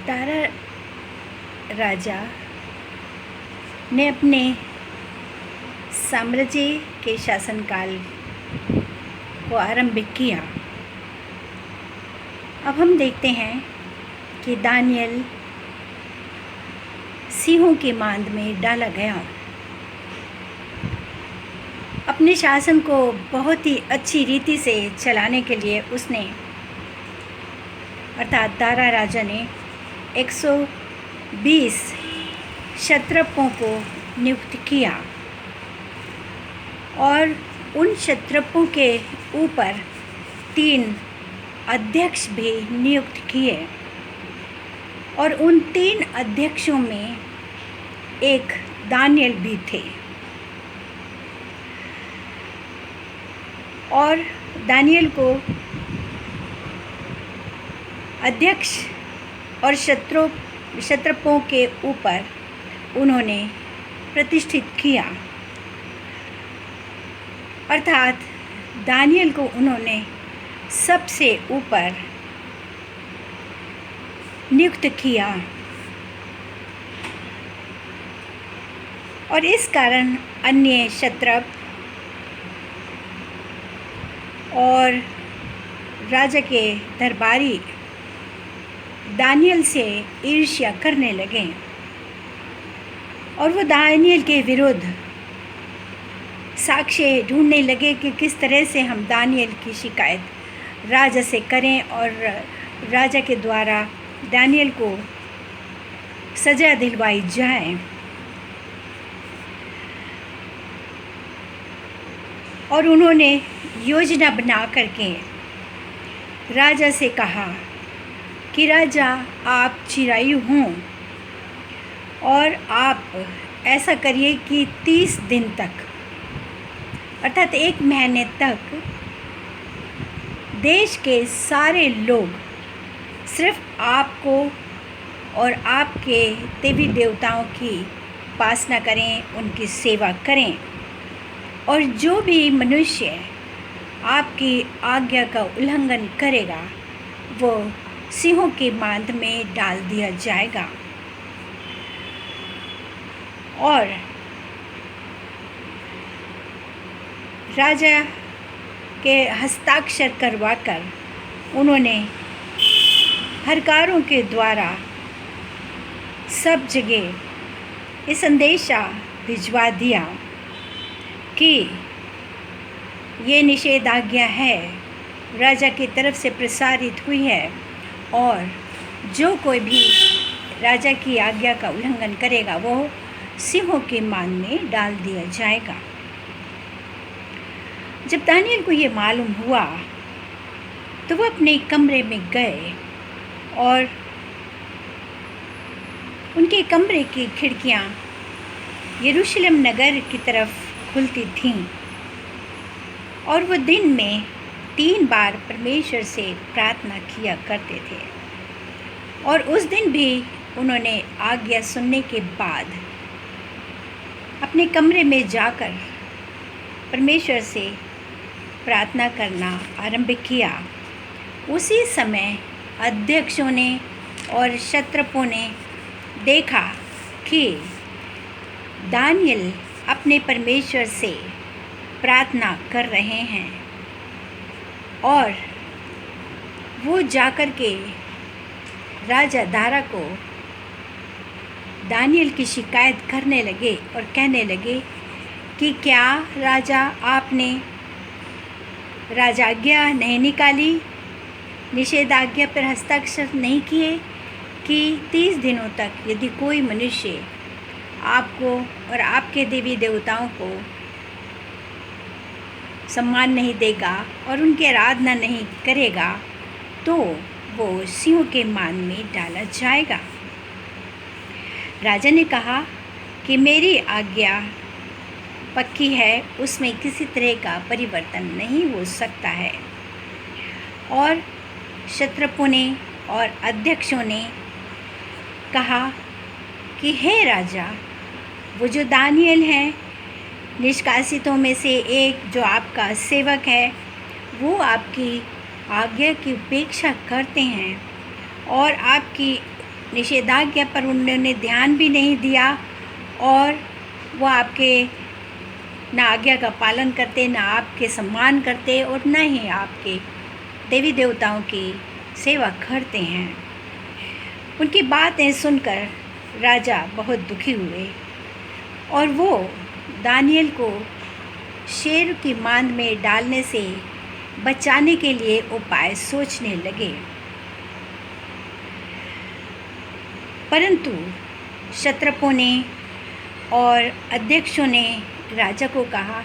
दारा राजा ने अपने साम्राज्य के शासनकाल को आरंभ किया। अब हम देखते हैं कि दानियल सिंहों के मांद में डाला गया। अपने शासन को बहुत ही अच्छी रीति से चलाने के लिए उसने अर्थात दारा राजा ने 120 क्षत्रपों को नियुक्त किया और उन क्षत्रपों के ऊपर 3 अध्यक्ष भी नियुक्त किए और उन 3 अध्यक्षों में एक दानियल भी थे। और दानियल को अध्यक्ष और क्षत्रपों के ऊपर उन्होंने प्रतिष्ठित किया, अर्थात दानियल को उन्होंने सबसे ऊपर नियुक्त किया। और इस कारण अन्य क्षत्रप और राजा के दरबारी दानियल से ईर्ष्या करने लगे और वो दानियल के विरुद्ध साक्ष्य ढूंढने लगे कि किस तरह से हम दानियल की शिकायत राजा से करें और राजा के द्वारा दानियल को सज़ा दिलवाई जाए। और उन्होंने योजना बना करके राजा से कहा कि राजा आप चिरायु हों और आप ऐसा करिए कि 30 दिन तक अर्थात 1 महीने तक देश के सारे लोग सिर्फ आपको और आपके देवी देवताओं की उपासना करें, उनकी सेवा करें और जो भी मनुष्य आपकी आज्ञा का उल्लंघन करेगा वो सिंहों के मांद में डाल दिया जाएगा। और राजा के हस्ताक्षर करवाकर उन्होंने हरकारों के द्वारा सब जगह ये संदेशा भिजवा दिया कि ये निषेधाज्ञा है, राजा की तरफ से प्रसारित हुई है और जो कोई भी राजा की आज्ञा का उल्लंघन करेगा वो सिंहों के मान में डाल दिया जाएगा। जब दानियल को ये मालूम हुआ तो वो अपने कमरे में गए और उनके कमरे की खिड़कियाँ यरूशलेम नगर की तरफ खुलती थीं और वो दिन में 3 बार परमेश्वर से प्रार्थना किया करते थे। और उस दिन भी उन्होंने आज्ञा सुनने के बाद अपने कमरे में जाकर परमेश्वर से प्रार्थना करना आरंभ किया। उसी समय अध्यक्षों ने और क्षत्रपों ने देखा कि दानियल अपने परमेश्वर से प्रार्थना कर रहे हैं और वो जाकर के राजा दारा को दानियल की शिकायत करने लगे और कहने लगे कि क्या राजा आपने राजाज्ञा नहीं निकाली, निषेधाज्ञा पर हस्ताक्षर नहीं किए कि 30 दिनों तक यदि कोई मनुष्य आपको और आपके देवी देवताओं को सम्मान नहीं देगा और उनकी आराधना नहीं करेगा तो वो सिंहों के मान में डाला जाएगा। राजा ने कहा कि मेरी आज्ञा पक्की है, उसमें किसी तरह का परिवर्तन नहीं हो सकता है। और क्षत्रपों ने और अध्यक्षों ने कहा कि हे राजा, वो जो दानियल है निष्कासितों में से एक जो आपका सेवक है वो आपकी आज्ञा की उपेक्षा करते हैं और आपकी निषेधाज्ञा पर उन्होंने ध्यान भी नहीं दिया, और वो आपके ना आज्ञा का पालन करते, ना आपके सम्मान करते, और न ही आपके देवी देवताओं की सेवा करते हैं। उनकी बातें सुनकर राजा बहुत दुखी हुए, और वो दानियल को शेर की मांद में डालने से बचाने के लिए उपाय सोचने लगे। परंतु क्षत्रपों ने और अध्यक्षों ने राजा को कहा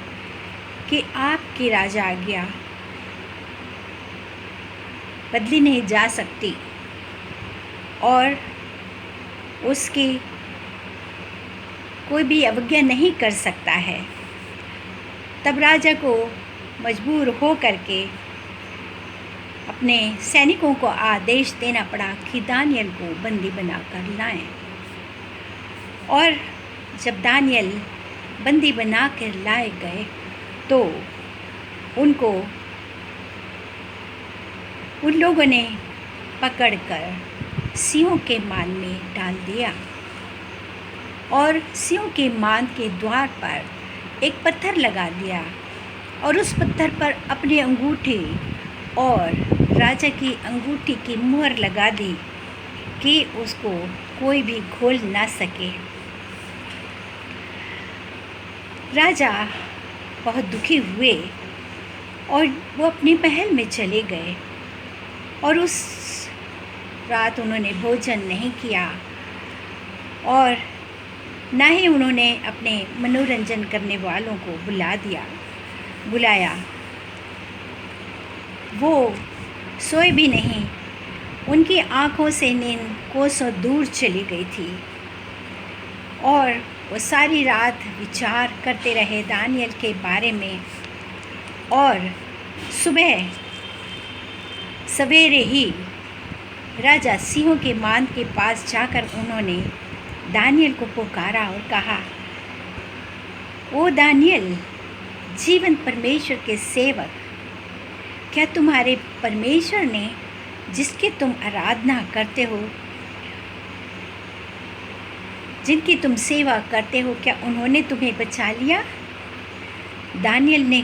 कि आपकी राजा आज्ञा बदली नहीं जा सकती और उसकी कोई भी अवज्ञा नहीं कर सकता है। तब राजा को मजबूर हो करके अपने सैनिकों को आदेश देना पड़ा कि दानियल को बंदी बनाकर लाएं। और जब दानियल बंदी बना कर लाए गए तो उनको उन लोगों ने पकड़कर सिंहों के मान में डाल दिया, और सिंहों के मान के द्वार पर एक पत्थर लगा दिया, और उस पत्थर पर अपनी अंगूठी और राजा की अंगूठी की मुहर लगा दी कि उसको कोई भी खोल ना सके। राजा बहुत दुखी हुए और वो अपने महल में चले गए, और उस रात उन्होंने भोजन नहीं किया और ना ही उन्होंने अपने मनोरंजन करने वालों को बुलाया। वो सोए भी नहीं, उनकी आँखों से नींद कोसों दूर चली गई थी, और वो सारी रात विचार करते रहे दानियल के बारे में। और सुबह सवेरे ही राजा सिंहों के मांद के पास जाकर उन्होंने दानियल को पुकारा और कहा, ओ दानियल, जीवंत परमेश्वर के सेवक, क्या तुम्हारे परमेश्वर ने, जिसकी तुम आराधना करते हो, जिनकी तुम सेवा करते हो, क्या उन्होंने तुम्हें बचा लिया? दानियल ने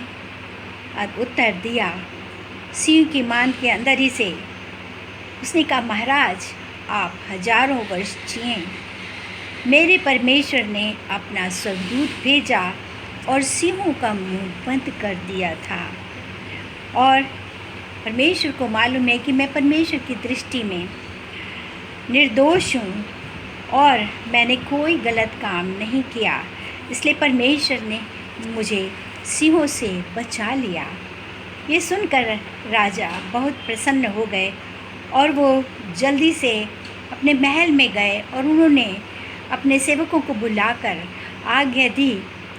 उत्तर दिया, सिंह की मांद के अंदर ही से। उसने कहा, महाराज, आप हजारों वर्ष जिए। मेरे परमेश्वर ने अपना स्वर्गदूत भेजा और सिंहों का मुंह बंद कर दिया था, और परमेश्वर को मालूम है कि मैं परमेश्वर की दृष्टि में निर्दोष हूँ और मैंने कोई गलत काम नहीं किया, इसलिए परमेश्वर ने मुझे सिंहों से बचा लिया। ये सुनकर राजा बहुत प्रसन्न हो गए, और वो जल्दी से अपने महल में गए, और उन्होंने अपने सेवकों को बुलाकर आज्ञा दी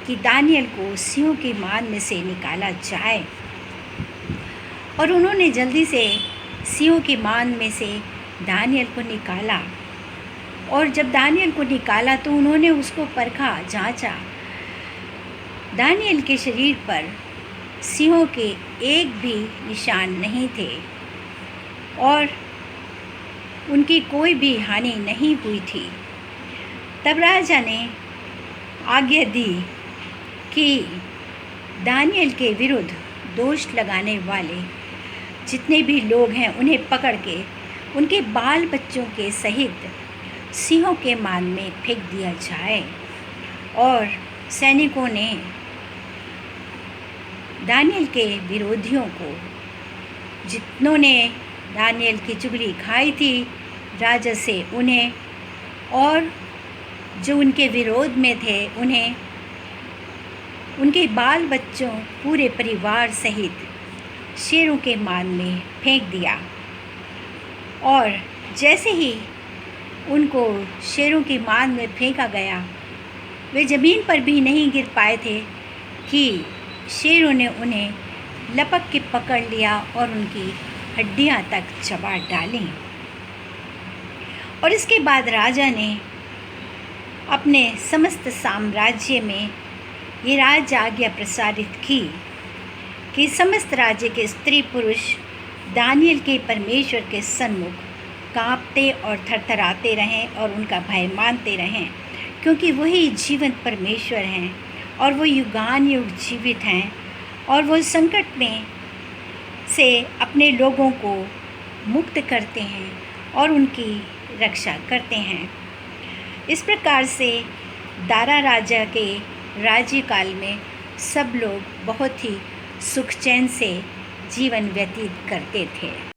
कि दानियल को सिंहों की मांद में से निकाला जाए। और उन्होंने जल्दी से सिंहों की मांद में से दानियल को निकाला, और जब दानियल को निकाला तो उन्होंने उसको परखा, जांचा। दानियल के शरीर पर सिंहों के एक भी निशान नहीं थे, और उनकी कोई भी हानि नहीं हुई थी। तब राजा ने आज्ञा दी कि दानियल के विरुद्ध दोष लगाने वाले जितने भी लोग हैं उन्हें पकड़ के उनके बाल बच्चों के सहित सिंहों के मान में फेंक दिया जाए। और सैनिकों ने दानियल के विरोधियों को, जितनों ने दानियल की चुगली खाई थी राजा से, उन्हें, और जो उनके विरोध में थे उन्हें, उनके बाल बच्चों, पूरे परिवार सहित शेरों के मान में फेंक दिया। और जैसे ही उनको शेरों की मान में फेंका गया, वे ज़मीन पर भी नहीं गिर पाए थे कि शेरों ने उन्हें लपक के पकड़ लिया और उनकी हड्डियां तक चबा डालीं। और इसके बाद राजा ने अपने समस्त साम्राज्य में ये राज आज्ञा प्रसारित की कि समस्त राज्य के स्त्री पुरुष दानियल के परमेश्वर के सन्मुख कांपते और थरथराते रहें और उनका भय मानते रहें, क्योंकि वही जीवंत परमेश्वर हैं और वो युगानुयुग जीवित हैं और वो संकट में से अपने लोगों को मुक्त करते हैं और उनकी रक्षा करते हैं। इस प्रकार से दारा राजा के राज्यकाल में सब लोग बहुत ही सुख चैन से जीवन व्यतीत करते थे।